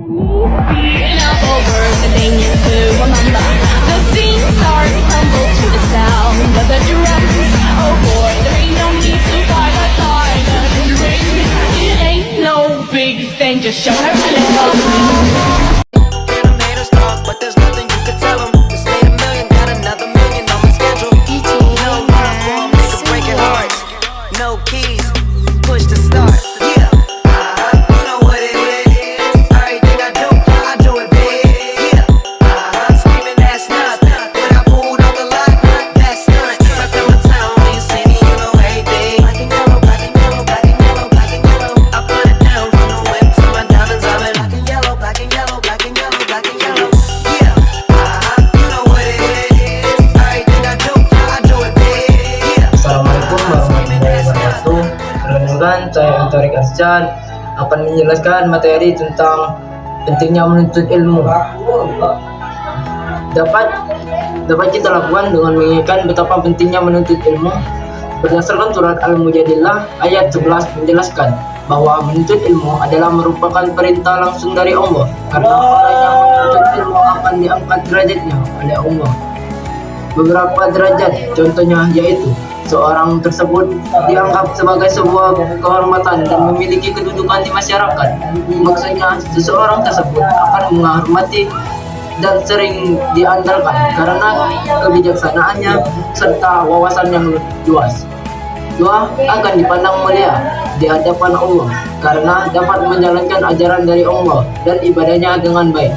Being up over the thing to remember. The scene starts to tumble to the sound of the drums. Oh boy, there ain't no need to fight a silent ring. It ain't no big thing, just show her a little. Saya Antorik Arsjan akan menjelaskan materi tentang pentingnya menuntut ilmu. Dapat kita lakukan dengan mengingatkan betapa pentingnya menuntut ilmu. Berdasarkan surat Al-Mujadilah ayat 11 menjelaskan bahwa menuntut ilmu adalah merupakan perintah langsung dari Allah, karena orang yang menuntut ilmu akan diangkat derajatnya oleh Allah. Beberapa derajat contohnya yaitu seorang tersebut dianggap sebagai sebuah kehormatan dan memiliki kedudukan di masyarakat. Maksudnya seseorang tersebut akan menghormati dan sering diandalkan karena kebijaksanaannya serta wawasan yang luas. Dua, akan dipandang mulia di hadapan Allah karena dapat menjalankan ajaran dari Allah dan ibadahnya dengan baik,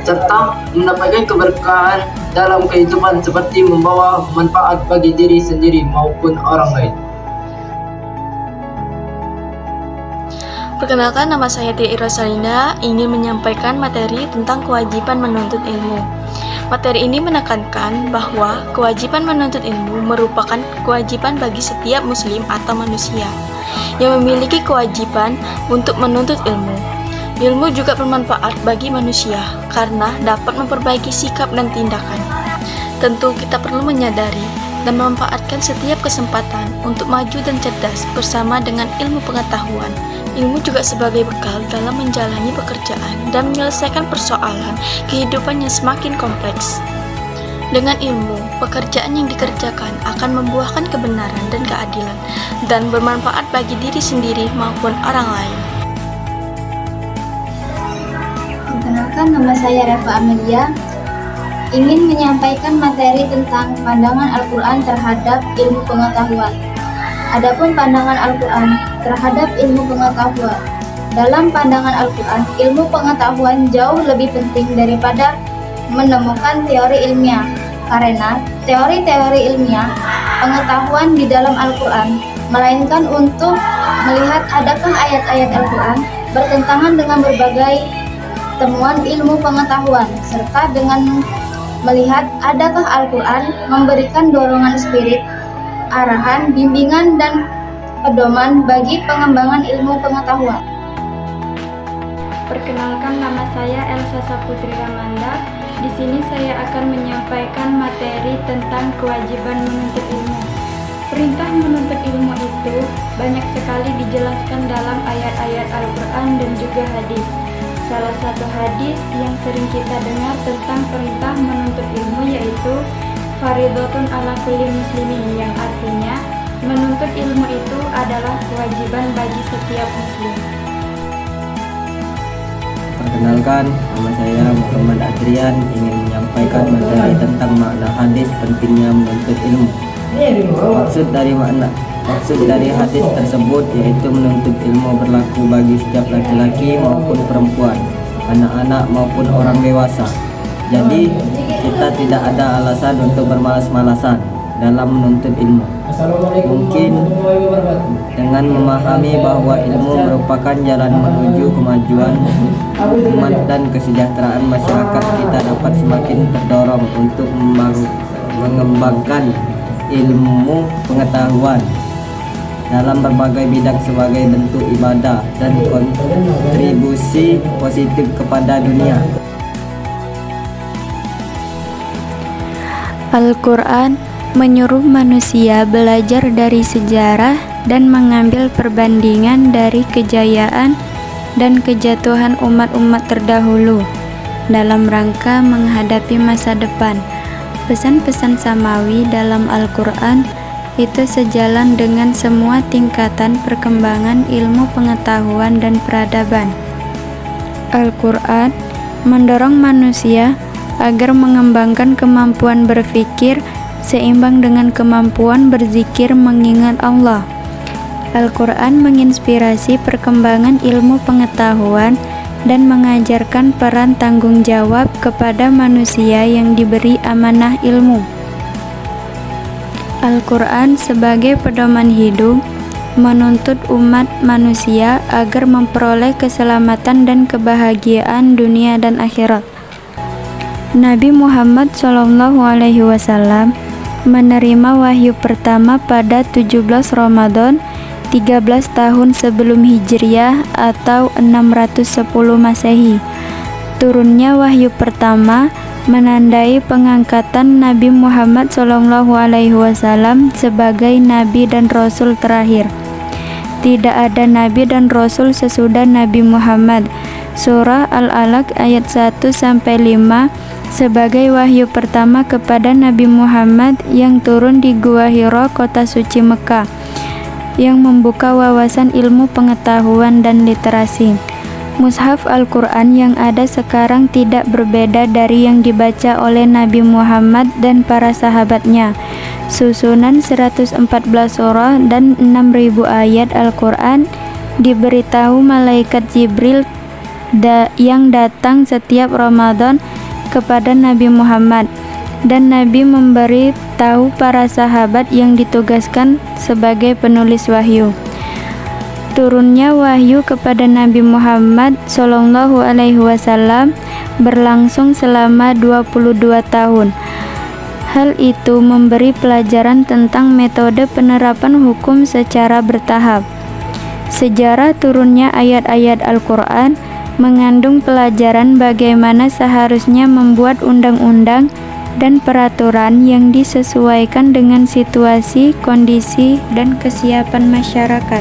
serta mendapatkan keberkahan dalam kehidupan seperti membawa manfaat bagi diri sendiri maupun orang lain. Perkenalkan, nama saya Tia Rosalina, ingin menyampaikan materi tentang kewajiban menuntut ilmu. Materi ini menekankan bahwa kewajiban menuntut ilmu merupakan kewajiban bagi setiap muslim atau manusia yang memiliki kewajiban untuk menuntut ilmu. Ilmu juga bermanfaat bagi manusia karena dapat memperbaiki sikap dan tindakan. Tentu kita perlu menyadari dan memanfaatkan setiap kesempatan untuk maju dan cerdas bersama dengan ilmu pengetahuan. Ilmu juga sebagai bekal dalam menjalani pekerjaan dan menyelesaikan persoalan kehidupan yang semakin kompleks. Dengan ilmu, pekerjaan yang dikerjakan akan membuahkan kebenaran dan keadilan dan bermanfaat bagi diri sendiri maupun orang lain. Perkenalkan, nama saya Rafa Amelia, ingin menyampaikan materi tentang pandangan Al-Quran terhadap ilmu pengetahuan. Adapun pandangan Al-Quran terhadap ilmu pengetahuan. Dalam pandangan Al-Quran, ilmu pengetahuan jauh lebih penting daripada menemukan teori ilmiah, karena teori-teori ilmiah pengetahuan di dalam Al-Quran, melainkan untuk melihat adakah ayat-ayat Al-Quran bertentangan dengan berbagai temuan ilmu pengetahuan, serta dengan melihat adakah Al-Quran memberikan dorongan spirit, arahan, bimbingan, dan pedoman bagi pengembangan ilmu pengetahuan. Perkenalkan, nama saya Elsa Saputri Ramanda. Di sini saya akan menyampaikan materi tentang kewajiban menuntut ilmu. Perintah menuntut ilmu itu banyak sekali dijelaskan dalam ayat-ayat Al-Quran dan juga hadis. Salah satu hadis yang sering kita dengar tentang perintah menuntut ilmu yaitu Faridotun ala kulli muslimin, yang artinya menuntut ilmu itu adalah kewajiban bagi setiap muslim. Perkenalkan, nama saya Muhammad Adrian, ingin menyampaikan materi tentang makna hadis pentingnya menuntut ilmu. Maksud dari hadis tersebut yaitu menuntut ilmu berlaku bagi setiap laki-laki maupun perempuan, anak-anak maupun orang dewasa. Jadi kita tidak ada alasan untuk bermalas-malasan dalam menuntut ilmu. Mungkin dengan memahami bahwa ilmu merupakan jalan menuju kemajuan umat dan kesejahteraan masyarakat, kita dapat semakin terdorong untuk mengembangkan ilmu pengetahuan dalam berbagai bidang sebagai bentuk ibadah dan kontribusi positif kepada dunia. Al-Quran menyuruh manusia belajar dari sejarah dan mengambil perbandingan dari kejayaan dan kejatuhan umat-umat terdahulu dalam rangka menghadapi masa depan. Pesan-pesan samawi dalam Al-Quran itu sejalan dengan semua tingkatan perkembangan ilmu pengetahuan dan peradaban. Al-Quran mendorong manusia agar mengembangkan kemampuan berpikir seimbang dengan kemampuan berzikir mengingat Allah. Al-Quran menginspirasi perkembangan ilmu pengetahuan dan mengajarkan peran tanggung jawab kepada manusia yang diberi amanah ilmu. Al-Quran sebagai pedoman hidup menuntut umat manusia agar memperoleh keselamatan dan kebahagiaan dunia dan akhirat. Nabi Muhammad SAW menerima wahyu pertama pada 17 Ramadan 13 tahun sebelum Hijriah atau 610 Masehi. Turunnya wahyu pertama menandai pengangkatan Nabi Muhammad SAW sebagai Nabi dan Rasul terakhir. Tidak ada Nabi dan Rasul sesudah Nabi Muhammad. Surah Al-Alaq ayat 1-5 sebagai wahyu pertama kepada Nabi Muhammad yang turun di Gua Hira, kota suci Mekah, yang membuka wawasan ilmu pengetahuan dan literasi. Mushaf Al-Quran yang ada sekarang tidak berbeda dari yang dibaca oleh Nabi Muhammad dan para sahabatnya. Susunan 114 surah dan 6.000 ayat Al-Quran diberitahu malaikat Jibril yang datang setiap Ramadan kepada Nabi Muhammad, dan Nabi memberi tahu para sahabat yang ditugaskan sebagai penulis wahyu. Turunnya wahyu kepada Nabi Muhammad SAW berlangsung selama 22 tahun. Hal itu memberi pelajaran tentang metode penerapan hukum secara bertahap. Sejarah turunnya ayat-ayat Al-Quran mengandung pelajaran bagaimana seharusnya membuat undang-undang dan peraturan yang disesuaikan dengan situasi, kondisi, dan kesiapan masyarakat.